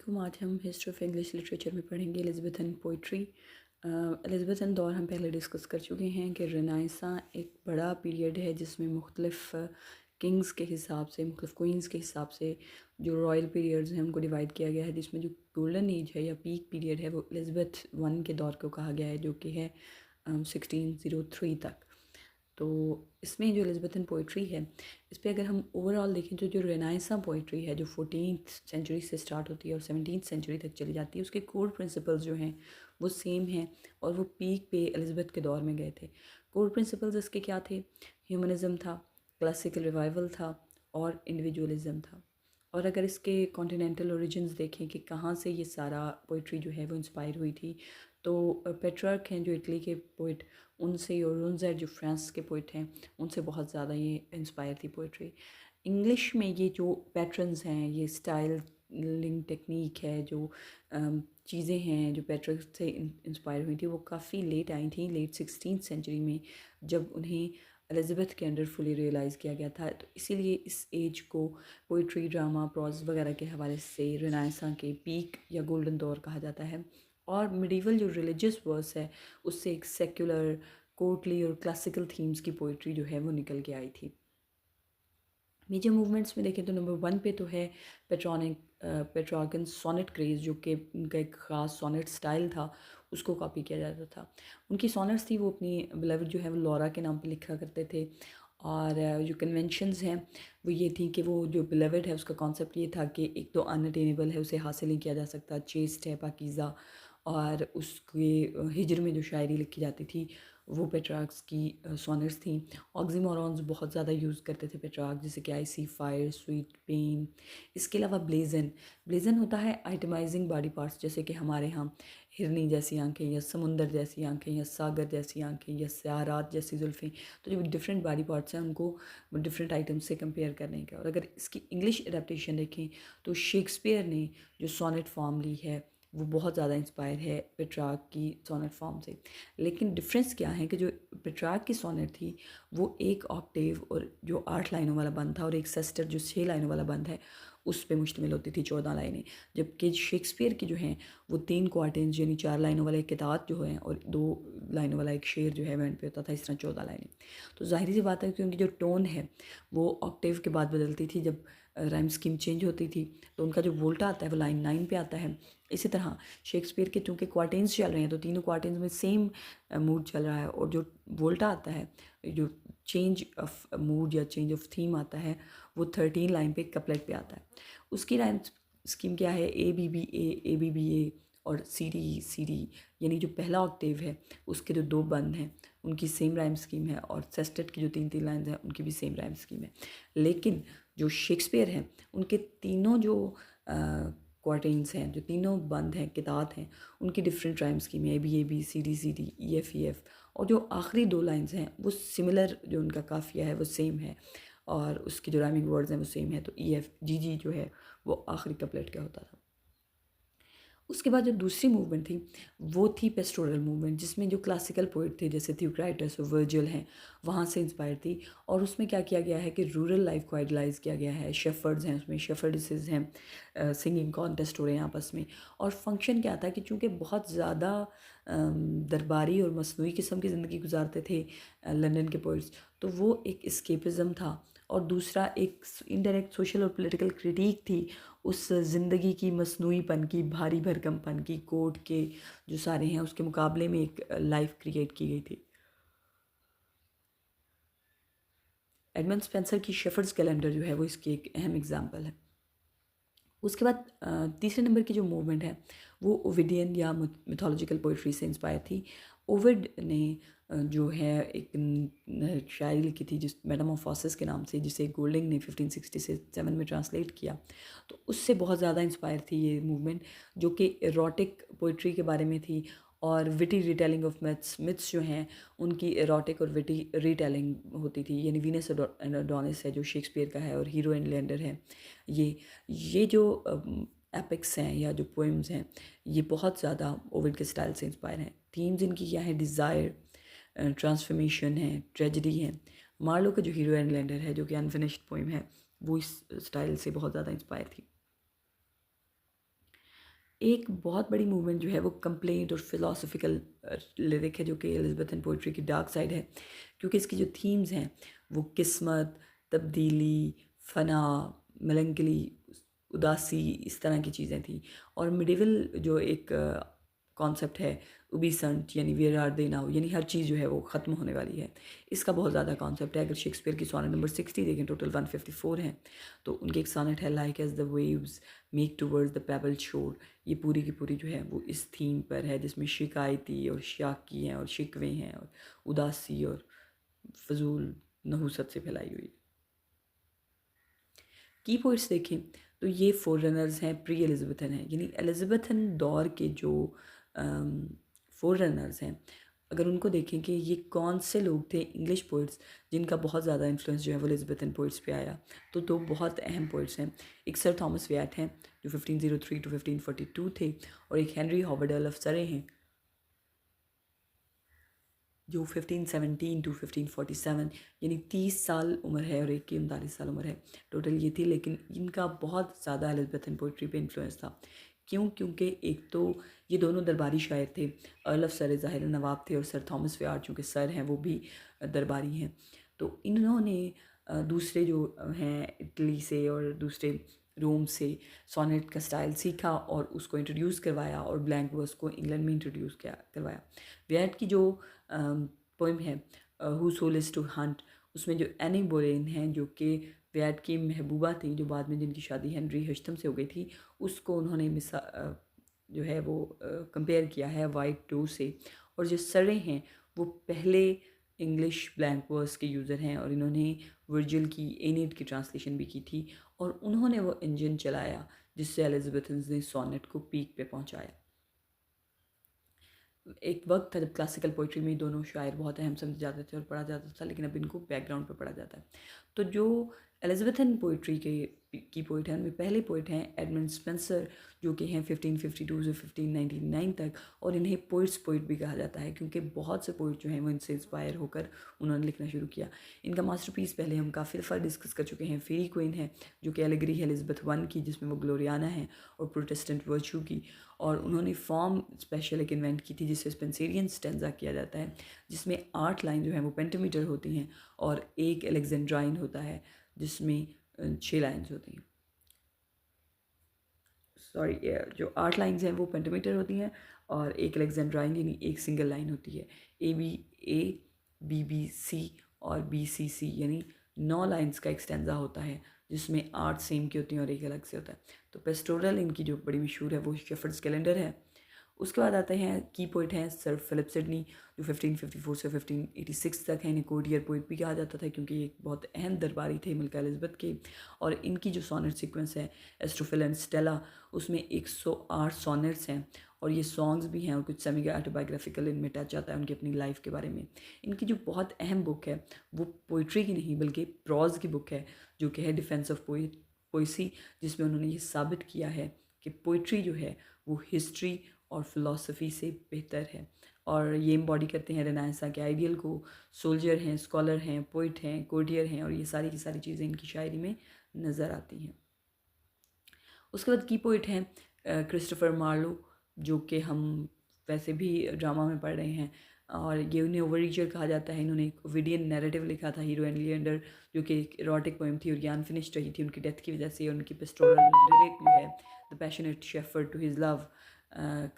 वालेकुम। आज हम हिस्ट्री ऑफ इंग्लिश लिटरेचर में पढ़ेंगे एलिज़ाबेथन पोइट्री। एलिज़ाबेथन दौर हम पहले डिस्कस कर चुके हैं कि रेनेसां एक बड़ा पीरियड है जिसमें मुख्तलिफ किंग्स के हिसाब से, मुख्तलिफ क्वींस के हिसाब से जो रॉयल पीरियड्स हैं उनको डिवाइड किया गया है, जिसमें जो गोल्डन एज है या पीक पीरियड है वो एलिज़ाबेथ वन के दौर को कहा गया है, जो कि है 1603 तक। तो इसमें जो एलिज़ाबेथन पोइट्री है, इस पे अगर हम ओवरऑल देखें तो जो रेनेसां पोइट्री है जो 14th सेंचुरी से स्टार्ट होती है और 17th सेंचुरी तक चली जाती है, उसके कोर प्रिंसिपल्स जो हैं वो सेम हैं और वो पीक पे एलिज़ाबेथ के दौर में गए थे। कोर प्रिंसिपल्स इसके क्या थे? ह्यूमनिज़म था, क्लासिकल रिवाइवल था और इंडिविजुअलिज़म था। और अगर इसके कॉन्टिनेंटल ओरिजिन्स देखें कि कहाँ से ये सारा पोइट्री जो है वो इंस्पायर हुई थी, तो पेट्रार्क हैं जो इटली के पोइट, उनसे, और रोंजेट जो फ्रांस के पोइट हैं उनसे बहुत ज़्यादा ये इंस्पायर थी पोइट्री। इंग्लिश में ये जो पैटर्न्स हैं, ये स्टाइलिंग टेक्निक है, जो चीज़ें हैं जो पेट्रार्क से इंस्पायर हुई थी, वो काफ़ी लेट आई थी, लेट 16th सेंचुरी में, जब उन्हें एलिज़ाबेथ के अंडर फुली रियलाइज़ किया गया था। तो इसीलिए इस एज को पोइट्री, ड्रामा, प्रोज वगैरह के हवाले से रेनेसां के पीक या गोल्डन दौर कहा जाता है। और मिडीवल जो रिलीजियस वर्स है उससे एक सेक्युलर, कोर्टली और क्लासिकल थीम्स की पोइट्री जो है वो निकल के आई थी। मेजर मूवमेंट्स में देखें तो नंबर 1 पे तो है पेट्रार्कन सोनेट क्रेज़, जो कि उनका एक ख़ास सोनेट स्टाइल था, उसको कॉपी किया जाता था। उनकी सोनेट्स थी वो अपनी बिलवड जो है वो लॉरा के नाम पे लिखा करते थे। और जो कन्वेंशंस हैं वो ये थी कि वो जो बिलवड है उसका कॉन्सेप्ट ये था कि एक तो अनअटेनेबल है, उसे हासिल नहीं किया जा सकता, चेस्ट है, पाकीज़ा। और उसके हिजर में जो शायरी लिखी जाती थी वो पेट्रार्क्स की सोनेट्स थी। ऑक्सीमोरॉन्स बहुत ज़्यादा यूज़ करते थे पेट्रार्क, जैसे कि आई सी फायर, स्वीट पेन। इसके अलावा ब्लेजन, ब्लेजन होता है आइटमाइजिंग बॉडी पार्ट्स, जैसे कि हमारे यहाँ हिरनी जैसी आंखें, या समुंदर जैसी आंखें, या सागर जैसी आंखें, या स्यारात जैसी जुल्फ़ें। तो जो डिफरेंट बॉडी पार्ट्स हैं उनको डिफरेंट आइटम्स से कंपेयर करने का। और अगर इसकी इंग्लिश एडेप्टेशन देखें तो शेक्सपियर ने जो सोनेट फॉर्म ली है वो बहुत ज़्यादा इंस्पायर है पेट्रार्क की सोनेट फॉर्म से। लेकिन डिफरेंस क्या है कि जो पेट्रार्क की सोनेट थी वो एक ऑक्टेव और जो 8 लाइनों वाला बंद था, और एक सेस्टर जो 6 लाइनों वाला बंद है उस पे मुश्तमिल होती थी, 14 लाइनें। जबकि शेक्सपियर की जो हैं वो 3 क्वार्टेंस यानी 4 लाइनों वाला एक किताब जो है और 2 लाइनों वाला एक शेर जो है एंड पे होता था, इस तरह 14 लाइनें। तो जाहिर सी बात है कि उनकी जो टोन है वो ऑक्टेव के बाद बदलती थी, जब राइम स्कीम चेंज होती थी, तो उनका जो वोल्टा आता है वो लाइन 9 पे आता है। इसी तरह शेक्सपियर के चूँकि क्वार्टेंस चल रहे हैं तो तीनों क्वार्टेंस में सेम मूड चल रहा है, और जो वोल्टा आता है, जो चेंज ऑफ मूड या चेंज ऑफ थीम आता है, वो 13 लाइन पे कपलेट पे आता है। उसकी राइम स्कीम क्या है? ए बी बी ए और सी डी, यानी जो पहला ऑक्टेव है उसके जो 2 बंद हैं उनकी सेम राइम स्कीम है, और सेस्टेट की जो 3 लाइन्स हैं उनकी भी सेम राइम स्कीम है। लेकिन जो शेक्सपियर हैं उनके तीनों जो क्वार्टेन्स हैं, जो तीनों बंद हैं, किताब हैं, उनकी डिफरेंट राइम स्कीम है, A B C D, E F. और जो आखिरी 2 लाइन्स हैं वो सिमिलर, जो उनका काफिया है वो सेम है, और उसके जो राइमिंग वर्ड्स हैं वो सेम है। तो ई एफ जी जो है वो आखिरी कपलेट का होता था। उसके बाद जो दूसरी मूवमेंट थी वो थी पेस्टोरल मूवमेंट, जिसमें जो क्लासिकल पोइट थे जैसे थ्यूक्राइटस और वर्जिल हैं वहाँ से इंस्पायर थी। और उसमें क्या किया गया है कि रूरल लाइफ को आइडलाइज किया गया है। शेफर्ड्स हैं उसमें, शेफर्डिसेस हैं, सिंगिंग कॉन्टेस्ट हो रहे हैं आपस में। और फंक्शन क्या था कि चूँकि बहुत ज़्यादा दरबारी और मसनूई किस्म की ज़िंदगी गुजारते थे लंदन के पोइट्स, तो वो एक इस्केपिज़म था। और दूसरा एक इनडायरेक्ट सोशल और पॉलिटिकल क्रिटिक थी उस ज़िंदगी की मसनूईपन की, भारी भरकमपन की, कोर्ट के जो सारे हैं उसके मुकाबले में एक लाइफ क्रिएट की गई थी। एडमंड स्पेंसर की शेफर्ड्स कैलेंडर जो है वो इसकी एक अहम एग्जांपल है। उसके बाद तीसरे नंबर की जो मूवमेंट है वो ओविडियन या मिथोलॉजिकल पोइट्री से इंस्पायर थी। ओविड ने जो है एक शायरी लिखी थी जिस मेटामॉर्फोसिस के नाम से, जिसे गोल्डिंग ने 1567 में ट्रांसलेट किया। तो उससे बहुत ज़्यादा इंस्पायर थी ये मूवमेंट, जो कि एरोटिक पोइट्री के बारे में थी, और विटी रिटेलिंग ऑफ मिथ्स जो हैं उनकी एरोटिक और विटी रिटेलिंग होती थी। यानी वीनस एंड एडोनिस है जो शेक्सपियर का है, और हीरो एंड लेंडर है। ये जो एपिक्स हैं या जो पोएम्स हैं ये बहुत ज़्यादा ओविड के स्टाइल से इंस्पायर हैं। थीम्स इनकी क्या है? डिज़ायर, ट्रांसफॉर्मेशन है, ट्रेजेडी है। मार्लो का जो हीरो एंड लैंडर है जो कि अनफिनिश्ड पोएम है, वो इस स्टाइल से बहुत ज़्यादा इंस्पायर थी। एक बहुत बड़ी मूवमेंट जो है वो कंप्लेंट और फिलोसफिकल लिरिक है, जो कि एलिज़ाबेथन पोइट्री की डार्क साइड है, क्योंकि इसकी जो थीम्स हैं वो किस्मत, तब्दीली, फना, मेलंकली, उदासी, इस तरह की चीज़ें थी। और मिडिवल जो एक कॉन्सेप्ट है, उबीसंट यानी वेयर आर दे नाउ, यानी हर चीज़ जो है वो ख़त्म होने वाली है, इसका बहुत ज़्यादा कॉन्सेप्ट है। अगर शेक्सपियर की सोनेट नंबर 60 देखें, टोटल 154 हैं, तो उनकी एक सोनेट है like as the waves make towards the pebbled shore. ये पूरी की पूरी जो है वो इस थीम पर है, जिसमें शिकायती और शाकी हैं और शिकवे हैं और उदासी और फजूल नहूसत से फैलाई हुई। की पोइट्स देखें तो ये फोरनर्स हैं, प्री एलिज़ाबेथन हैं, यानी एलिज़ाबेथन दौर के जो फोरनर्स हैं, अगर उनको देखें कि ये कौन से लोग थे इंग्लिश पोइट्स जिनका बहुत ज़्यादा इन्फ्लुएंस जो है वो एलिज़ाबेथन पोइट्स पे आया, तो दो बहुत अहम पोइट्स हैं। एक सर थॉमस व्याट हैं जो 1503 टू 1542 थे, और एक हेनरी हॉवर्ड अर्ल ऑफ सरे हैं जो 1517 टू 1547, यानी 30 साल उम्र है और एक की 39 साल उम्र है, टोटल ये थी। लेकिन इनका बहुत ज़्यादा एलिज़ाबेथन पोइट्री पे इन्फ्लुएंस था। क्यों? क्योंकि एक तो ये दोनों दरबारी शायर थे, अर्ल ऑफ सरे ज़ाहिर नवाब थे, और सर थॉमस व्याट जो कि सर हैं वो भी दरबारी हैं। तो इन्होंने दूसरे जो हैं इटली से और दूसरे रोम से सोनेट का स्टाइल सीखा और उसको इंट्रोड्यूस करवाया, और ब्लैंक वर्स को इंग्लैंड में इंट्रोड्यूस करवाया। व्याट की जो पोइम है हु सोलिस टू हंट, उसमें जो एनी बोलेन हैं जो कि व्याट की महबूबा थी, जो बाद में जिनकी शादी हेनरी हष्टम से हो गई थी, उसको उन्होंने जो है वो कंपेयर किया है वाइट डो से। और जो सरे हैं वो पहले इंग्लिश ब्लैंक वर्स के यूज़र हैं, और इन्होंने वर्जिल की एनीड की ट्रांसलेशन भी की थी, और उन्होंने वो इंजन चलाया जिससे एलिज़ाबेथन ने सोनेट को पीक पे पहुंचाया। एक वक्त था जब क्लासिकल पोइट्री में दोनों शायर बहुत अहम समझे जाते थे और पढ़ा जाता था, लेकिन अब इनको बैकग्राउंड पर पढ़ा जाता है। तो जो एलिज़ाबेथन पोइट्री के की पोइट हैं, उनमें पहले पोइट हैं एडमंड स्पेंसर, जो कि हैं 1552 से 1599 तक, और इन्हें पोइट्स पोइट भी कहा जाता है क्योंकि बहुत से पोइट जो हैं वो इनसे इंस्पायर होकर उन्होंने लिखना शुरू किया। इनका मास्टरपीस पहले हम काफ़ी दफ़ा डिस्कस कर चुके हैं, फेरी क्वीन है, जो कि एलिगरी है एलिज़ाबेथ वन की, जिसमें वो ग्लोरियाना है, और प्रोटेस्टेंट वर्चू की। और उन्होंने फॉर्म स्पेशल एक इन्वेंट की थी जिससे स्पेंसेरियन स्टेंजा किया जाता है, जिसमें 8 लाइन जो है वो पेंटामीटर होती हैं, और एक एलेक्जेंड्राइन होता है जिसमें 6 लाइन्स होती हैं। सॉरी, जो 8 लाइन्स हैं वो पेंटामीटर होती हैं, और एक एलेक्जेंड्राइन यानी एक सिंगल लाइन होती है। ए बी बी सी और बी सी सी, यानी 9 लाइन्स का एक स्टेंजा होता है, जिसमें 8 सेम की होती हैं और एक अलग से होता है। तो पेस्टोरल इनकी जो बड़ी मशहूर है वो शेफर्ड्स कैलेंडर है। उसके बाद आते हैं की पोइट हैं सर फिलिप सिडनी, जो 1554 से 1586 तक हैं। इन्हें कोर्टियर पोइट भी कहा जाता था क्योंकि ये एक बहुत अहम दरबारी थे मलका एलिज़ाबेथ के। और इनकी जो सोनेट सीक्वेंस है एस्ट्रोफिल एंड स्टेला, उसमें 108 सोनेट्स हैं, और ये सॉन्ग्स भी हैं, और कुछ सेमी ऑटोबायोग्राफिकल इनमें टच आता है उनकी अपनी लाइफ के बारे में। इनकी जो बहुत अहम बुक है वो पोइट्री की नहीं बल्कि प्रॉज की बुक है, जो कि है डिफेंस ऑफ पोइसी, जिसमें उन्होंने ये साबित किया है कि पोइट्री जो है वो हिस्ट्री और फिलॉसफी से बेहतर है। और ये एम्बॉडी करते हैं रेनेसां के आइडियल को। सोल्जर हैं, स्कॉलर हैं, पोइट हैं, कोर्टियर हैं, और ये सारी की सारी चीज़ें इनकी शायरी में नज़र आती हैं। उसके बाद की पोइट हैं क्रिस्टोफर मार्लो, जो कि हम वैसे भी ड्रामा में पढ़ रहे हैं, और ये उन्हें ओवररीचर कहा जाता है। इन्होंने एक ओविडियन नैरेटिव लिखा था, हीरो एंड लिएंडर, जो कि एक इरोटिक पोएम थी और ये अनफिनिश्ड रही थी उनकी डेथ की वजह से। उनकी पेस्टोरल लिरिक जो है the passionate shepherd to his love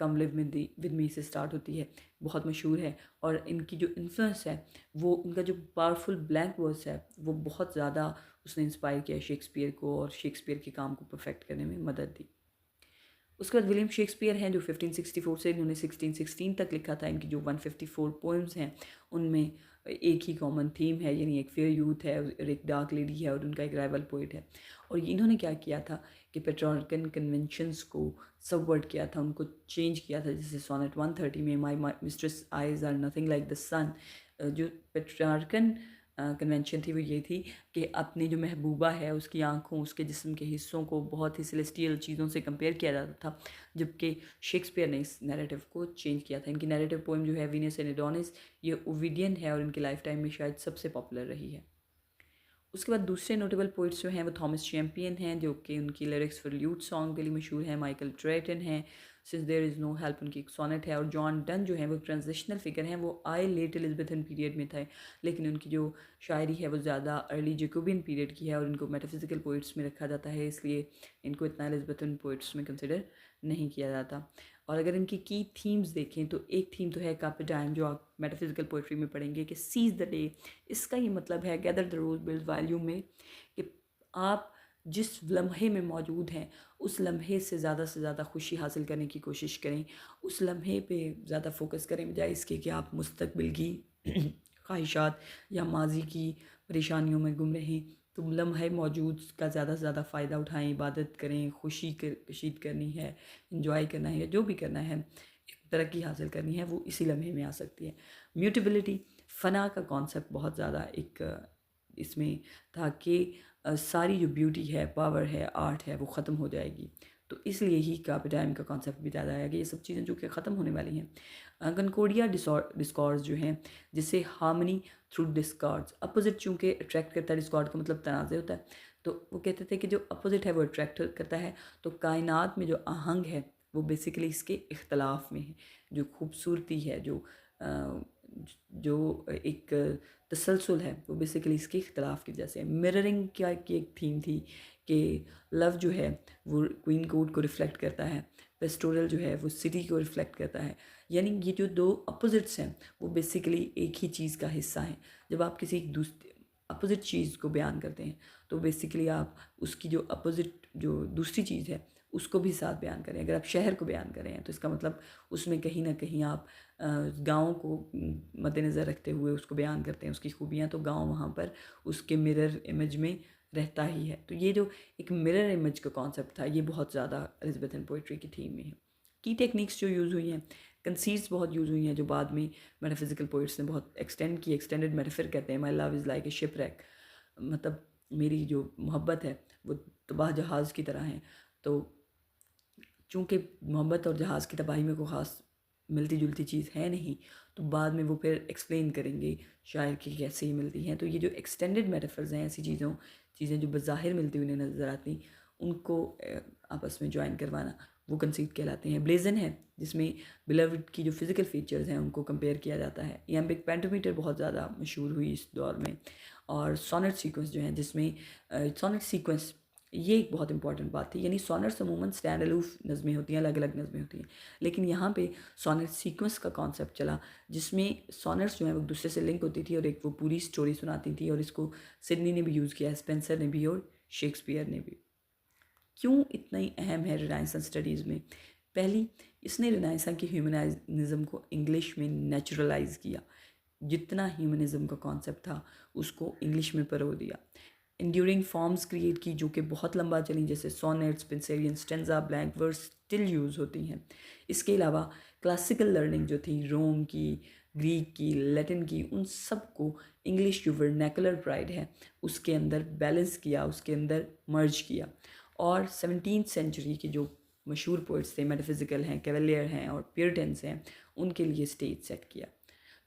come live with me से स्टार्ट होती है, बहुत मशहूर है। और इनकी जो इन्फ्लुएंस है वो उनका जो पावरफुल ब्लैंक वर्स है वो बहुत ज़्यादा उसने इंस्पायर किया शेक्सपियर को, और शेक्सपियर के काम को परफेक्ट करने में मदद दी। उसके बाद विलियम शेक्सपियर हैं जो 1564 से इन्होंने 1616 तक लिखा था। इनकी जो 154 पोएम्स हैं उनमें एक ही कॉमन थीम है, यानी एक फेयर यूथ है और एक डार्क लेडी है और उनका एक राइवल पोइट है। और इन्होंने क्या किया था कि पेट्रार्कन कन्वेंशंस को सबवर्ट किया था, उनको चेंज किया था। जैसे सोनेट 130 में my mistress' eyes are nothing like the sun, जो पेट्रार्कन कन्वेंशन थी वो ये थी कि अपनी जो महबूबा है उसकी आँखों, उसके जिस्म के हिस्सों को बहुत ही सेलेस्टियल चीज़ों से कंपेयर किया जाता था, जबकि शेक्सपियर ने इस नैरेटिव को चेंज किया था। इनकी नैरेटिव पोएम जो है वीनस एंड एडोनिस, ये ओविडियन है और इनकी लाइफ टाइम में शायद सबसे पॉपुलर रही है। उसके बाद दूसरे नोटेबल पोइट्स जो हैं वो थॉमस चैम्पियन हैं, जो कि उनकी लिरिक्स फॉर ल्यूट सॉन्ग के लिए मशहूर हैं। माइकल ड्रेटन हैं, since there is no help उनकी एक सोनेट है। और जॉन डन जो हैं वो ट्रांजिशनल फिगर हैं, वो आए लेट एलिज़ाबेथन पीरियड में थे, लेकिन उनकी जो शायरी है वो ज़्यादा अर्ली जैकोबियन पीरियड की है और इनको मेटाफिजिकल पोइट्स में रखा जाता है, इसलिए इनको इतना एलिज़ाबेथन पोइट्स में कंसिडर नहीं किया जाता। और अगर इनकी की थीम्स देखें तो एक थीम तो है कार्पे डायम, जो आप मेटाफिजिकल पोइट्री में पढ़ेंगे कि सीज द डे। इसका ये मतलब है gather the rose build volume में कि आप जिस लम्हे में मौजूद हैं उस लम्हे से ज़्यादा खुशी हासिल करने की कोशिश करें, उस लम्हे पे ज़्यादा फोकस करें बजाय इसके कि आप मुस्तकबिल की ख्वाहिशात या माजी की परेशानियों में गुम रहें। तो लम्हे मौजूद का ज़्यादा से ज़्यादा फ़ायदा उठाएं, इबादत करें, खुशी कशीद करनी है, इंजॉय करना है, या जो भी करना है, तरक्की हासिल करनी है, वो इसी लम्हे में आ सकती है। म्यूटेबिलिटी, फ़ना का कॉन्सेप्ट बहुत ज़्यादा एक इसमें था कि सारी जो ब्यूटी है, पावर है, आर्ट है, वो ख़त्म हो जाएगी। तो इसलिए ही कार्पे डायम का कॉन्सेप्ट भी ज़्यादा आया कि ये सब चीज़ें जो कि ख़त्म होने वाली हैं। कनकोडिया डिस्कॉर्ड्स जो हैं, जिसे हार्मनी थ्रू डिस्कॉर्ड्स, अपोजिट चूँकि अट्रैक्ट करता है, डिस्कॉर्ड का मतलब तनाज़े होता है, तो वो कहते थे कि जो अपोजिट है वो अट्रैक्ट करता है। तो कायनात में जो आहंग है वो बेसिकली इसके इख्तलाफ में है, जो खूबसूरती है, जो एक तसलसल है, वो बेसिकली इसके इख्तलाफ की वजह से। मिररिंग क्या की एक थीम थी कि लव जो है वो क्वीन कोड को रिफ्लेक्ट करता है, पेस्टोरल जो है वो सिटी को रिफ्लेक्ट करता है। यानी ये जो दो अपोजिट्स हैं वो बेसिकली एक ही चीज़ का हिस्सा हैं। जब आप किसी दूसरी अपोजिट चीज़ को बयान करते हैं तो बेसिकली आप उसकी जो अपोजिट जो दूसरी चीज़ है उसको भी साथ बयान करें। अगर आप शहर को बयान कर रहे हैं तो इसका मतलब उसमें कहीं ना कहीं आप गाँव को मद्देनज़र रखते हुए उसको बयान करते हैं, उसकी खूबियाँ, तो गाँव वहाँ पर उसके मिरर इमेज में रहता ही है। तो ये जो एक मिरर इमेज का कॉन्सेप्ट था ये बहुत ज़्यादा एलिज़ाबेथन पोइट्री की थीम में है। की टेक्निक्स जो यूज़ हुई हैं, कंसीट्स बहुत यूज़ हुई हैं, जो बाद में मेटाफिजिकल पोइट्स ने बहुत एक्सटेंड की। एक्सटेंडेड मेटाफिर कहते हैं, my love is like a shipwreck, मतलब मेरी जो मोहब्बत है वो तबाह जहाज़ की तरह है। तो चूँकि मोहब्बत और जहाज़ की तबाही में कोई ख़ास मिलती जुलती चीज़ है नहीं, तो बाद में वो फिर एक्सप्लेन करेंगे शायर कि कैसे ही मिलती हैं। तो ये जो एक्सटेंडेड मेटाफर्स हैं, ऐसी चीज़ें जो बज़ाहिर मिलती हुई नज़र आती, उनको आपस में जॉइन करवाना, वो कंसीट कहलाते हैं। ब्लेजन है जिसमें बिलवड की जो फिज़िकल फीचर्स हैं उनको कंपेयर किया जाता है। इयम्बिक पेंटोमीटर बहुत ज़्यादा मशहूर हुई इस दौर में। और सोनेट सीक्वेंस जो हैं, जिसमें सोनेट सीक्वेंस ये एक बहुत इंपॉर्टेंट बात थी। यानी सोनेट्स अमूमन स्टैंड अलूफ नज़में होती हैं, अलग अलग नज़में होती हैं, लेकिन यहाँ पे सोनेट सीक्वेंस का कॉन्सेप्ट चला, जिसमें सोनेट्स जो हैं वो एक दूसरे से लिंक होती थी और एक वो पूरी स्टोरी सुनाती थी। और इसको सिडनी ने भी यूज़ किया, स्पेंसर ने भी और शेक्सपियर ने भी। क्यों इतना ही अहम है रिनाइसेंस स्टडीज़ में? पहली, इसने रिनाइसेंस की ह्यूमनिज़म को इंग्लिश में नेचुरलाइज किया। जितना ह्यूमनिज़म का कॉन्सेप्ट था उसको इंग्लिश में परो दिया। इंड्यूरिंग फॉर्म्स क्रिएट की जो कि बहुत लंबा चली, जैसे sonnets, Spenserian, stanza, blank verse still use होती हैं। इसके अलावा क्लासिकल लर्निंग जो थी रोम की, ग्रीक की, लैटिन की, उन सब को इंग्लिश जो वर्नैकुलर प्राइड है उसके अंदर बैलेंस किया, उसके अंदर मर्ज किया। और 17th सेंचुरी के जो मशहूर पोइट्स थे, मेटाफिजिकल हैं, कैवलियर हैं और प्यूरिटन्स हैं, उनके लिए स्टेज सेट किया।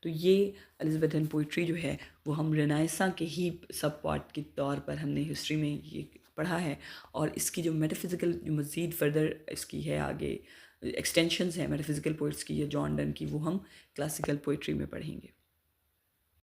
तो ये एलिज़ाबेथन पोइट्री जो है वो हम रेनाइसा के ही सब पार्ट के तौर पर हमने हिस्ट्री में ये पढ़ा है। और इसकी जो मेटाफिजिकल जो मज़ीद फर्दर इसकी है आगे एक्सटेंशंस हैं मेटाफिजिकल पोइट्स की या जॉन डन की, वो हम क्लासिकल पोइट्री में पढ़ेंगे।